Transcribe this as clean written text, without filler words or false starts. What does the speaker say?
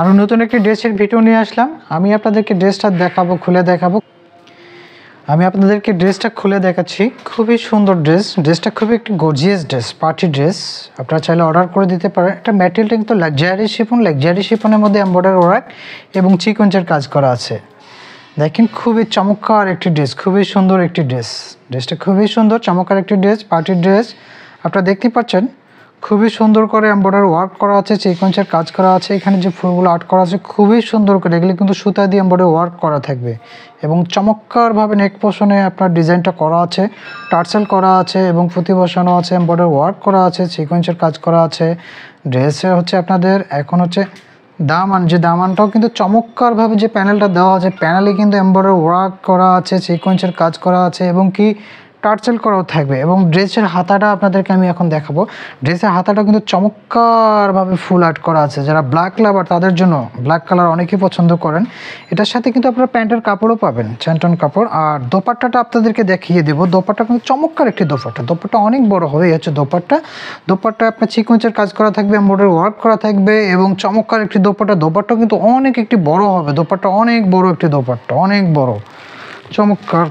আরও নতুন একটি ড্রেসের ভিডিও নিয়ে আসলাম। আমি আপনাদেরকে ড্রেসটা দেখাবো, খুলে দেখাবো। আমি আপনাদেরকে ড্রেসটা খুলে দেখাচ্ছি। খুবই সুন্দর ড্রেসটা খুবই একটি গর্জিয়াস ড্রেস, পার্টি ড্রেস। আপনারা চাইলে অর্ডার করে দিতে পারেন। এটা ম্যাটেরিয়ালটা কিন্তু লাক্সারি শিফনের মধ্যে এমব্রয়ডারি ওয়ার্ক এবং সিকোয়েন্সের কাজ করা আছে। দেখেন খুবই চমৎকার একটি ড্রেস, খুবই সুন্দর একটি ড্রেসটা খুবই সুন্দর, চমৎকার একটি ড্রেস, পার্টি ড্রেস। আপনারা দেখতে পাচ্ছেন খুবই সুন্দর করে এমব্রয়ডারি ওয়ার্ক করা আছে, সিকোয়েন্সের কাজ করা আছে। এখানে যে ফুলগুলো আর্ট করা আছে খুবই সুন্দর করে, এগুলো কিন্তু সুতা দিয়ে এমব্রয়ডারি ওয়ার্ক করা থাকবে এবং চমৎকারভাবে নেক পোর্শনে আপনার ডিজাইনটা করা আছে, টার্সেল করা আছে এবং পুঁতি বসানো আছে, এমব্রয়ডারি ওয়ার্ক করা আছে, সিকোয়েন্সের কাজ করা আছে। ড্রেসে হচ্ছে আপনাদের এখন হচ্ছে দামানটাও কিন্তু চমৎকারভাবে যে প্যানেলটা দেওয়া আছে, প্যানেলে কিন্তু এমব্রয়ডারি ওয়ার্ক করা আছে, সিকোয়েন্সের কাজ করা আছে এবং কি টার্সেল করাও থাকবে। এবং ড্রেসের হাতাটা আপনাদেরকে আমি এখন দেখাবো। ড্রেসের হাতাটা কিন্তু চমৎকারভাবে ফুল আর্ট করা আছে। যারা ব্ল্যাক লাভার তাদের জন্য, ব্ল্যাক কালার অনেকেই পছন্দ করেন, এটার সাথে কিন্তু আপনারা প্যান্টের কাপড়ও পাবেন, চ্যান্টন কাপড়। আর দোপাট্টাটা আপনাদেরকে দেখিয়ে দেবো। দোপাট্টা কিন্তু চমৎকার একটি দোপাট্টা অনেক বড় হবে। এই হচ্ছে দোপাট্টা আপনার সিকোয়েন্সের কাজ করা থাকবে, এমব্রয়ডারি ওয়ার্ক করা থাকবে এবং চমৎকার একটি দোপাট্টা কিন্তু অনেক একটি বড় হবে। দোপাট্টা অনেক বড় একটি দোপাট্টা, অনেক বড়, চমৎকার